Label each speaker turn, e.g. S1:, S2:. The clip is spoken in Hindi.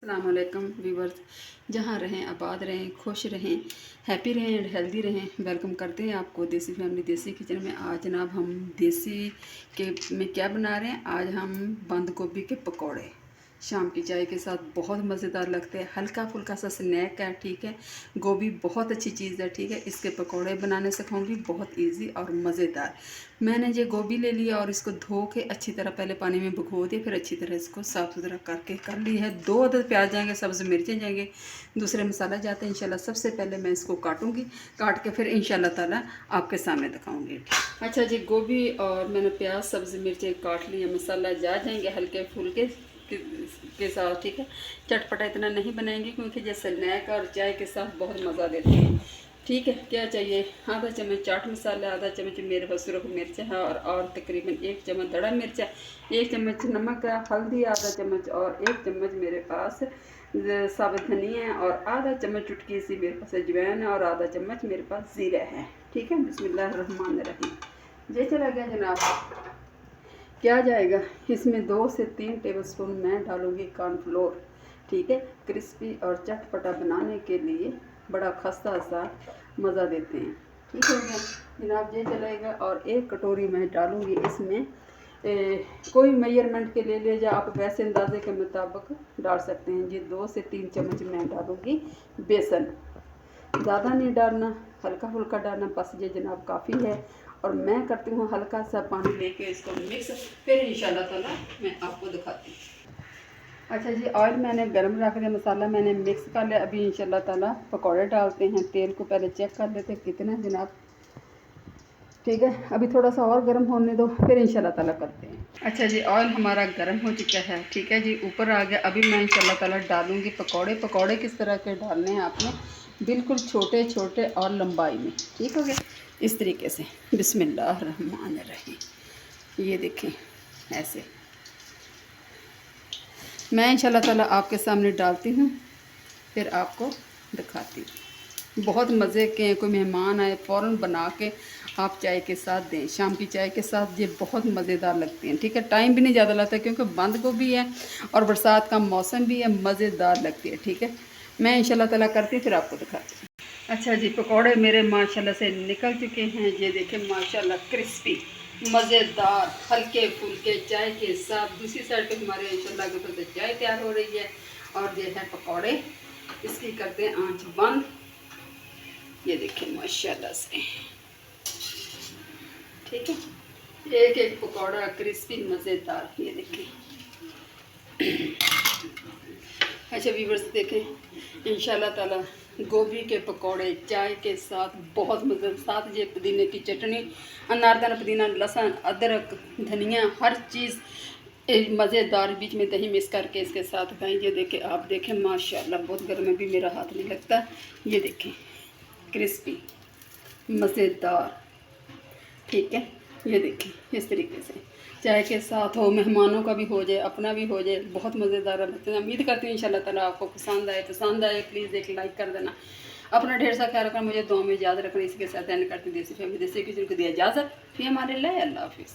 S1: अस्सलामुअलैकुम व्यूवर्स, जहाँ रहें आबाद रहें, खुश रहें, हैप्पी रहें एंड हेल्दी रहें। वेलकम करते हैं आपको देसी फैमिली देसी किचन में। आज जनाब हम देसी के में क्या बना रहे हैं। आज हम बंद गोभी के पकौड़े शाम की चाय के साथ बहुत मज़ेदार लगते हैं। हल्का फुल्का सा स्नैक है, ठीक है। गोभी बहुत अच्छी चीज़ है, ठीक है। इसके पकौड़े बनाने सिखाऊंगी, बहुत इजी और मज़ेदार। मैंने ये गोभी ले लिया और इसको धो के अच्छी तरह पहले पानी में भिगो दिया, फिर अच्छी तरह इसको साफ़ सुथरा करके कर ली है। 2 अदद प्याज जाएंगे, सब्ज़ मिर्चें जाएंगे, दूसरे मसाला जाते हैं इंशाल्लाह। सबसे पहले मैं इसको काटूंगी, काट के फिर इंशाल्लाह ताला आपके सामने दिखाऊंगी। अच्छा जी, गोभी और मैंने प्याज सब्ज़ मिर्चें काट ली है, मसाला जा जाएंगे हल्के फुल्के के साथ, ठीक है। चटपटा इतना नहीं बनाएंगे क्योंकि जैसे स्नैक और चाय के साथ बहुत मज़ा देते हैं, ठीक है। क्या चाहिए, आधा चम्मच चाट मसाला, आधा चम्मच मेरे पास सुरख मिर्च है और तकरीबन 1 चम्मच दड़ा मिर्च है, 1 चम्मच नमक है, हल्दी आधा चम्मच और 1 चम्मच मेरे पास साबुत धनिया है और आधा चम्मच चुटकी सी मेरे पास अजवाइन है और आधा चम्मच मेरे पास ज़ीरा है, ठीक है। बिस्मिल्लाहिर्रहमानिर्रहीम। ये चला गया जनाब। क्या जाएगा इसमें 2 से 3 टेबलस्पून मैं डालूँगी कॉर्नफ्लोर, ठीक है। क्रिस्पी और चटपटा बनाने के लिए बड़ा खस्ता सा मज़ा देते हैं, ठीक है जनाब। ये चलेगा और 1 कटोरी मैं डालूँगी इसमें कोई मेजरमेंट के ले लिया, आप वैसे अंदाजे के मुताबिक डाल सकते हैं। ये 2 से 3 चम्मच मैं डालूँगी बेसन, ज़्यादा नहीं डालना, हल्का फुल्का डालना, बस ये जनाब काफ़ी है। और मैं करती हूँ हल्का सा पानी लेके इसको मिक्स, फिर इंशाल्लाह ताला मैं आपको दिखाती हूँ। अच्छा जी, ऑयल मैंने गर्म रख दिया, मसाला मैंने मिक्स कर लिया। अभी इंशाल्लाह ताला पकौड़े डालते हैं। तेल को पहले चेक कर लेते हैं कितना जनाब, ठीक है। अभी थोड़ा सा और गर्म होने दो, फिर इंशाल्लाह ताला करते हैं। अच्छा जी, ऑयल हमारा गर्म हो चुका है, ठीक है जी, ऊपर आ गया। अभी मैं इंशाल्लाह ताला डालूँगी पकौड़े। पकौड़े किस तरह के डालने हैं आपने, बिल्कुल छोटे छोटे और लंबाई में, ठीक हो गया, इस तरीके से। बिस्मिल्लाहिर्रहमानिर्रहीम। ये देखें ऐसे मैं इंशाल्लाह ताला आपके सामने डालती हूँ, फिर आपको दिखाती हूँ। बहुत मज़े के हैं, कोई मेहमान आए फ़ौरन बना के आप चाय के साथ दें, शाम की चाय के साथ ये बहुत मज़ेदार लगती हैं, ठीक है। टाइम भी नहीं ज़्यादा लगता क्योंकि बंद गोभी है और बरसात का मौसम भी है, मज़ेदार लगती है, ठीक है। मैं इंशाल्लाह ताला करती फिर आपको दिखाती हूँ। अच्छा जी, पकौड़े मेरे माशाल्लाह से निकल चुके हैं। ये देखें माशाल्लाह क्रिस्पी मज़ेदार हल्के फुल्के चाय के साथ। दूसरी साइड पे हमारे इंशाल्लाह के तो चाय तैयार हो रही है और ये है पकौड़े। इसकी करते हैं आंच बंद। ये देखें माशाल्लाह से, ठीक है। एक एक पकौड़ा क्रिस्पी मज़ेदार, ये देखें। अच्छा व्यूअर्स, देखें इंशाल्लाह ताला गोभी के पकौड़े चाय के साथ बहुत मज़े, साथ ये पुदीने की चटनी, अनारदाना पुदीना लहसुन अदरक धनिया हर चीज़ मज़ेदार, बीच में दही मिक्स करके इसके साथ खाएं। ये देखें, आप देखें माशाल्लाह, बहुत गर्म है भी, मेरा हाथ नहीं लगता। ये देखें क्रिस्पी मज़ेदार, ठीक है। ये देखिए इस तरीके से चाय के साथ हो, मेहमानों का भी हो जाए, अपना भी हो जाए, बहुत मज़ेदार लगते हैं। उम्मीद करती हूँ इंशाल्लाह ताला आपको पसंद आए प्लीज़ एक लाइक कर देना। अपना ढेर सा ख्याल रखना, मुझे दुआ में याद रखना। इसी के साथ एंड करती हूँ देसी फैमिली देसी किचन को दिया इजाज़त, फिर हमारे लिए अल्लाह हाफिज़।